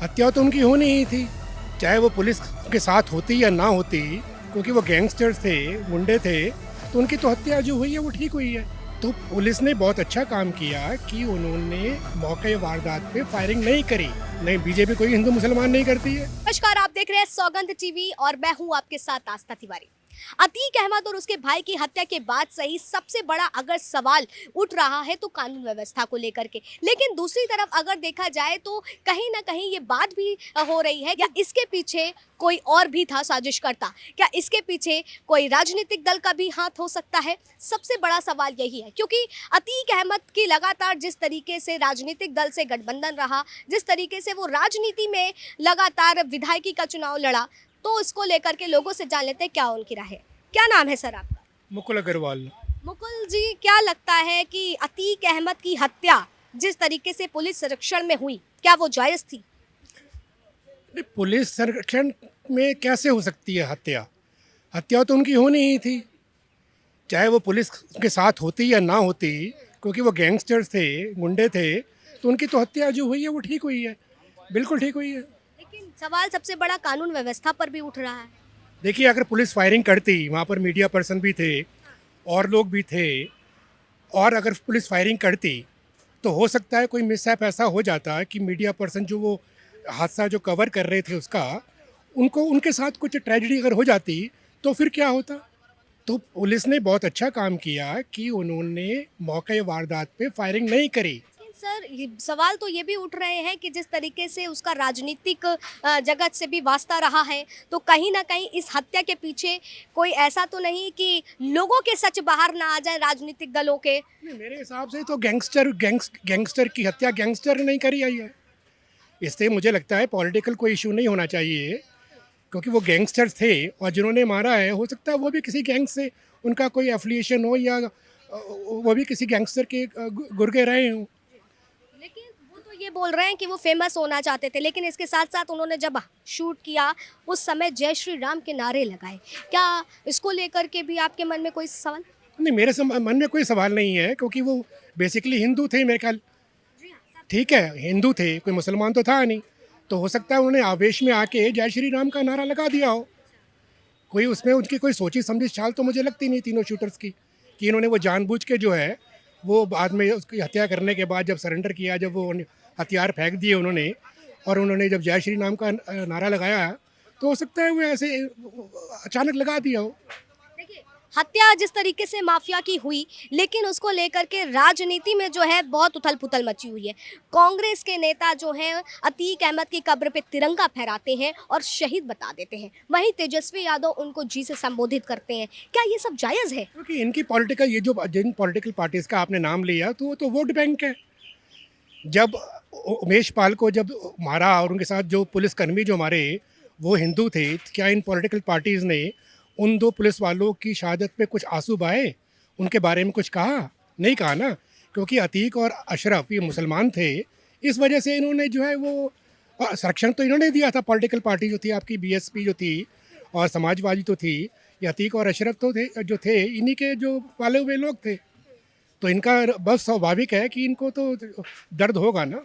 हत्या तो उनकी होनी ही थी, चाहे वो पुलिस के साथ होती या ना होती, क्योंकि वो गैंगस्टर्स थे, गुंडे थे, तो उनकी तो हत्या जो हुई है वो ठीक हुई है। तो पुलिस ने बहुत अच्छा काम किया कि उन्होंने मौके वारदात पे फायरिंग नहीं करी। नहीं, बीजेपी कोई हिंदू मुसलमान नहीं करती है। नमस्कार, आप देख रहे हैं सौगंध टीवी और मैं हूं आपके साथ आस्था तिवारी। अतीक अहमद और उसके भाई की हत्या के बाद सही सबसे बड़ा अगर सवाल उठ रहा है तो कानून व्यवस्था को लेकर के, लेकिन दूसरी तरफ अगर देखा जाए तो कहीं ना कहीं ये बात भी हो रही है, क्या इसके पीछे कोई और भी था साजिश करता? क्या इसके पीछे कोई राजनीतिक दल का भी हाथ हो सकता है? सबसे बड़ा सवाल यही है, क्योंकि अतीक अहमद की लगातार जिस तरीके से राजनीतिक दल से गठबंधन रहा, जिस तरीके से वो राजनीति में लगातार विधायकी का चुनाव लड़ा, तो इसको लेकर के लोगों से जान लेते हैं क्या उनकी राय है। क्या नाम है सर आपका? मुकुल अग्रवाल। मुकुल जी, क्या लगता है कि अतीक अहमद की हत्या जिस तरीके से पुलिस संरक्षण में हुई, क्या वो जायज थी? नहीं, पुलिस संरक्षण में कैसे हो सकती है हत्या? हत्या तो उनकी होनी ही थी, चाहे वो पुलिस के साथ होती या ना होती, क्योंकि वो गैंगस्टर्स थे, गुंडे थे, तो उनकी तो हत्या जो हुई है वो ठीक हुई है, बिल्कुल ठीक हुई है। लेकिन सवाल सबसे बड़ा कानून व्यवस्था पर भी उठ रहा है। देखिए, अगर पुलिस फायरिंग करती, वहाँ पर मीडिया पर्सन भी थे और लोग भी थे, और अगर पुलिस फायरिंग करती तो हो सकता है कोई मिसहैप ऐसा हो जाता कि मीडिया पर्सन जो वो हादसा जो कवर कर रहे थे उसका, उनको उनके साथ कुछ ट्रेजेडी अगर हो जाती तो फिर क्या होता। तो पुलिस ने बहुत अच्छा काम किया कि उन्होंने मौके वारदात पे फायरिंग नहीं करी। लेकिन सर, ये सवाल तो ये भी उठ रहे हैं कि जिस तरीके से उसका राजनीतिक जगत से भी वास्ता रहा है, तो कहीं ना कहीं इस हत्या के पीछे कोई ऐसा तो नहीं कि लोगों के सच बाहर ना आ जाए, राजनीतिक दलों के? नहीं, मेरे हिसाब से तो गैंगस्टर की हत्या गैंगस्टर ने नहीं करी आई है। इससे मुझे लगता है पॉलिटिकल कोई इशू नहीं होना चाहिए, क्योंकि वो गैंगस्टर्स थे और जिन्होंने मारा है हो सकता है वो भी किसी गैंग से उनका कोई एफिलिएशन हो, या वो भी किसी गैंगस्टर के गुर्गे रहे हों। लेकिन वो तो ये बोल रहे हैं कि वो फेमस होना चाहते थे, लेकिन इसके साथ साथ उन्होंने जब शूट किया उस समय जय श्री राम के नारे लगाए। क्या इसको लेकर के भी आपके मन में कोई सवाल? नहीं, मेरे मन में कोई सवाल नहीं है, क्योंकि वो बेसिकली हिंदू थे मेरे ख्याल। ठीक है, हिंदू थे, कोई मुसलमान तो था नहीं, तो हो सकता है उन्होंने आवेश में आके जय श्री राम का नारा लगा दिया हो। कोई उसमें उनकी कोई सोची समझी चाल तो मुझे लगती नहीं तीनों शूटर्स की, कि इन्होंने वो जानबूझ के जो है वो बाद में उसकी हत्या करने के बाद जब सरेंडर किया, जब वो हथियार फेंक दिए उन्होंने, और उन्होंने जब जय श्री राम का नारा लगाया, तो हो सकता है वो ऐसे अचानक लगा दिया हो। देखिए, हत्या जिस तरीके से माफिया की हुई, लेकिन उसको लेकर के राजनीति में जो है बहुत उथल पुथल मची हुई है। कांग्रेस के नेता जो हैं अतीक अहमद की कब्र पे तिरंगा फहराते हैं और शहीद बता देते हैं, वहीं तेजस्वी यादव उनको जी से संबोधित करते हैं। क्या ये सब जायज़ है? क्योंकि इनकी पॉलिटिकल, ये जो जिन पॉलिटिकल पार्टीज़ का आपने नाम लिया, तो वो तो वोट बैंक है। जब उमेश पाल को जब मारा और उनके साथ जो पुलिसकर्मी जो मारे वो हिंदू थे, क्या इन पॉलिटिकल पार्टीज़ ने उन दो पुलिस वालों की शहादत पे कुछ आंसू बहाए, उनके बारे में कुछ कहा? नहीं कहा ना, क्योंकि अतीक और अशरफ ये मुसलमान थे, इस वजह से इन्होंने जो है वो संरक्षण तो इन्होंने दिया था। पॉलिटिकल पार्टी जो थी आपकी बीएसपी जो थी और समाजवादी तो थी, ये अतीक और अशरफ तो थे, जो थे इन्हीं के जो पाले हुए लोग थे, तो इनका बस स्वाभाविक है कि इनको तो दर्द होगा ना।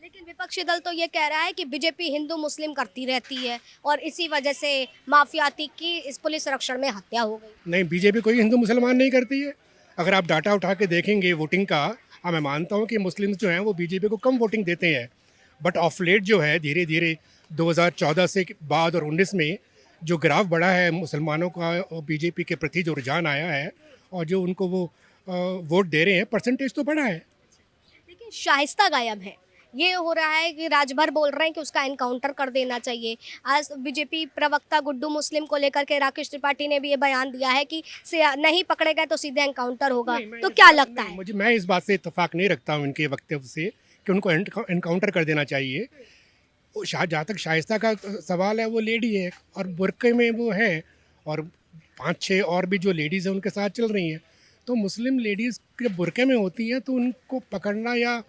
लेकिन विपक्षी दल तो ये कह रहा है कि बीजेपी हिंदू मुस्लिम करती रहती है और इसी वजह से माफिया अतीक की इस पुलिस संरक्षण में हत्या हो गई। नहीं, बीजेपी कोई हिंदू मुसलमान नहीं करती है। अगर आप डाटा उठा के देखेंगे वोटिंग का, हाँ मैं मानता हूँ कि मुस्लिम्स जो हैं वो बीजेपी को कम वोटिंग देते हैं, बट ऑफ लेट जो है धीरे धीरे 2014 से बाद और 19 में जो ग्राफ बढ़ा है मुसलमानों का बीजेपी के प्रति, जो रुझान आया है और जो उनको वो वोट दे रहे हैं, परसेंटेज तो बढ़ा है। लेकिन शाइस्ता गायब है। ये हो रहा है कि राजभर बोल रहे हैं कि उसका एनकाउंटर कर देना चाहिए। आज बीजेपी प्रवक्ता गुड्डू मुस्लिम को लेकर के राकेश त्रिपाठी ने भी ये बयान दिया है कि नहीं पकड़े गए तो सीधे एनकाउंटर होगा। तो क्या लगता है? मैं इस बात से इत्तेफाक नहीं रखता हूँ इनके वक्तव्य से कि उनको एनकाउंटर कर देना चाहिए। जहाँ तक शाइस्ता का सवाल है, वो लेडी है और बुरके में वो है, और 5-6 और भी जो लेडीज़ हैं उनके साथ चल रही हैं, तो मुस्लिम लेडीज़ जब बुरके में होती हैं तो उनको पकड़ना या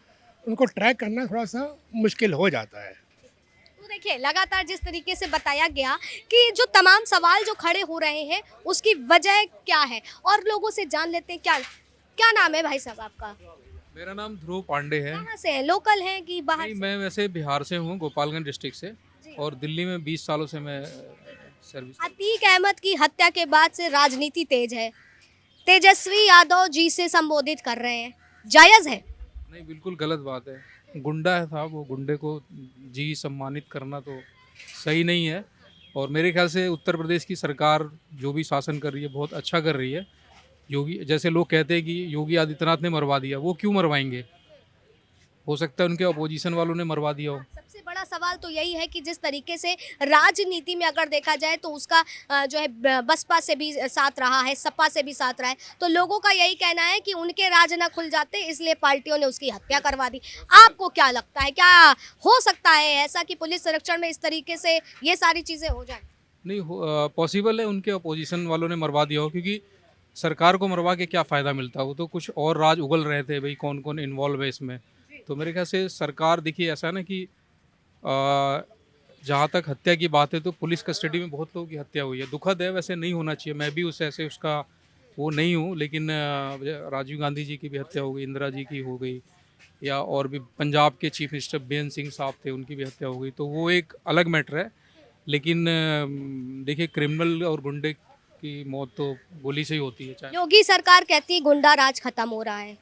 उनको ट्रैक करना थोड़ा सा मुश्किल हो जाता है। तो देखिए, लगातार जिस तरीके से बताया गया कि जो तमाम सवाल जो खड़े हो रहे हैं उसकी वजह क्या है, और लोगों से जान लेते हैं। क्या क्या नाम है भाई साहब आपका? मेरा नाम ध्रुव पांडे है। कहाँ से हैं, लोकल हैं कि बाहर नहीं, से? मैं वैसे बिहार से हूँ, गोपालगंज डिस्ट्रिक्ट से। जी। और दिल्ली में 20 सालों से मैं सर्विस कर। अतीक अहमद की हत्या के बाद से राजनीति तेज है, तेजस्वी यादव जी से संबोधित कर रहे हैं, जायज है? नहीं, बिल्कुल गलत बात है। गुंडा था वो, गुंडे को जी सम्मानित करना तो सही नहीं है। और मेरे ख्याल से उत्तर प्रदेश की सरकार जो भी शासन कर रही है बहुत अच्छा कर रही है। योगी, जैसे लोग कहते हैं कि योगी आदित्यनाथ ने मरवा दिया, वो क्यों मरवाएंगे? हो सकता है उनके अपोजिशन वालों ने मरवा दिया हो। सबसे बड़ा सवाल तो यही है कि जिस तरीके से राजनीति में अगर देखा जाए तो उसका जो है बसपा से भी साथ रहा है, सपा से भी साथ रहा है, तो लोगों का यही कहना है कि उनके राज ना खुल जाते इसलिए पार्टियों ने उसकी हत्या करवा दी। आपको क्या लगता है, क्या हो सकता है ऐसा कि पुलिस संरक्षण में इस तरीके से ये सारी चीजें हो जाए? नहीं, पॉसिबल है उनके अपोजिशन वालों ने मरवा दिया हो, क्योंकि सरकार को मरवा के क्या फ़ायदा मिलता? वो तो कुछ और राज उगल रहे थे भाई, कौन कौन इन्वॉल्व है इसमें। तो मेरे ख्याल से सरकार, देखिए ऐसा है ना कि जहाँ तक हत्या की बात है तो पुलिस कस्टडी में बहुत लोगों की हत्या हुई है। दुखद है, वैसे नहीं होना चाहिए। मैं भी उस ऐसे उसका वो नहीं हूँ, लेकिन राजीव गांधी जी की भी हत्या हो गई, इंदिरा जी की हो गई, या और भी पंजाब के चीफ मिनिस्टर बेन सिंह साहब थे, उनकी भी हत्या हो गई। तो वो एक अलग मैटर है। लेकिन देखिए, क्रिमिनल और गुंडे की मौत तो गोली से ही होती है। चाहे योगी सरकार कहती है गुंडा राज खत्म हो रहा है,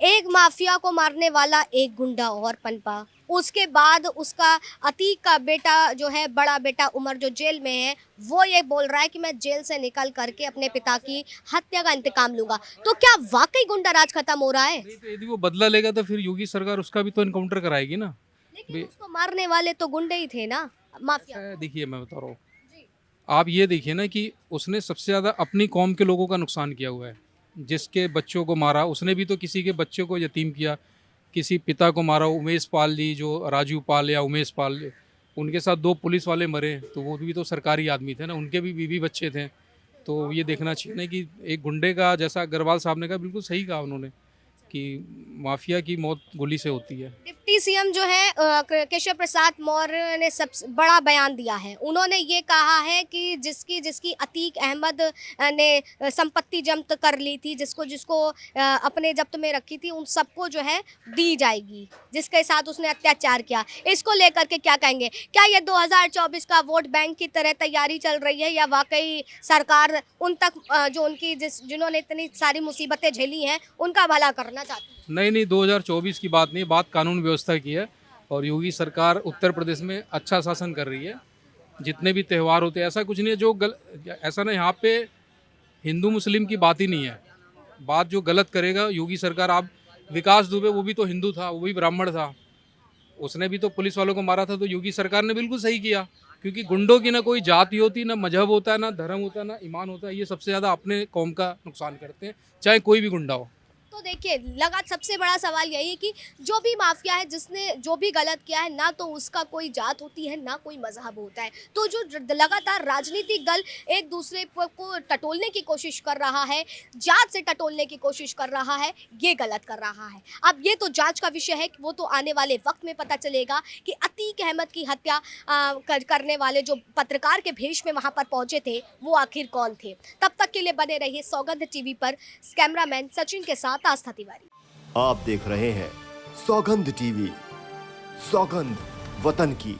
एक माफिया को मारने वाला एक गुंडा और पनपा, उसके बाद उसका अतीक का बेटा जो है, बड़ा बेटा उमर जो जेल में है, वो ये बोल रहा है कि मैं जेल से निकल करके अपने पिता की हत्या का इंतकाम लूंगा। तो क्या वाकई गुंडा राज खत्म हो रहा है? नहीं, तो यदि वो बदला लेगा तो फिर योगी सरकार उसका भी तो इनकाउंटर कराएगी ना। लेकिन उसको मारने वाले तो गुंडे ही थे ना, माफिया। देखिए, मैं बता रहा हूँ, जी। आप ये देखिए ना कि उसने सबसे ज़्यादा अपनी कौम के लोगों का नुकसान किया हुआ है। जिसके बच्चों को मारा, उसने भी तो किसी के बच्चों को यतीम किया, किसी पिता को मारा। उमेश पाल जी, जो राजू पाल या उमेश पाल, उनके साथ 2 पुलिस वाले मरे, तो वो भी तो सरकारी आदमी थे ना, उनके भी बीवी बच्चे थे। तो ये देखना चाहिए ना कि एक गुंडे का, जैसा अग्रवाल साहब ने कहा, बिल्कुल सही कहा उन्होंने, कि माफिया की मौत गोली से होती है। डिप्टी सीएम जो है केशव प्रसाद मौर्य ने सबसे बड़ा बयान दिया है। उन्होंने ये कहा है कि जिसकी जिसकी अतीक अहमद ने संपत्ति जब्त कर ली थी, जिसको जिसको अपने जब्त में रखी थी, उन सबको जो है दी जाएगी, जिसके साथ उसने अत्याचार किया। इसको लेकर के क्या कहेंगे? क्या ये 2024 का वोट बैंक की तरह तैयारी चल रही है, या वाकई सरकार उन तक जो उनकी जिन्होंने इतनी सारी मुसीबतें झेली हैं उनका भला करना चाहती है? नहीं नहीं, 2024 की बात नहीं, बात कानून व्यवस्था की है। और योगी सरकार उत्तर प्रदेश में अच्छा शासन कर रही है। जितने भी त्यौहार होते हैं, ऐसा कुछ नहीं है जो ऐसा ना, यहाँ पे हिंदू मुस्लिम की बात ही नहीं है। बात जो गलत करेगा योगी सरकार, आप विकास दुबे, वो भी तो हिंदू था, वो भी ब्राह्मण था, उसने भी तो पुलिस वालों को मारा था। तो योगी सरकार ने बिल्कुल सही किया, क्योंकि गुंडों की ना कोई जाति होती, ना मजहब होता है, ना धर्म होता है, ना ईमान होता है। ये सबसे ज़्यादा अपने कौम का नुकसान करते हैं, चाहे कोई भी गुंडा हो। तो देखिए, लगा सबसे बड़ा सवाल यही है कि जो भी माफिया है, जिसने जो भी गलत किया है, ना तो उसका कोई जात होती है, ना कोई मजहब होता है। तो जो लगातार राजनीतिक दल एक दूसरे को टटोलने की कोशिश कर रहा है, जात से टटोलने की कोशिश कर रहा है, ये गलत कर रहा है। अब ये तो जांच का विषय है, वो तो आने वाले वक्त में पता चलेगा कि अतीक अहमद की हत्या करने वाले जो पत्रकार के भेष में वहां पर पहुंचे थे, वो आखिर कौन थे। तब तक के लिए बने रहिए सौगंध टीवी पर। कैमरामैन सचिन के साथ आस्था तिवारी। आप देख रहे हैं सौगंध टीवी, सौगंध वतन की।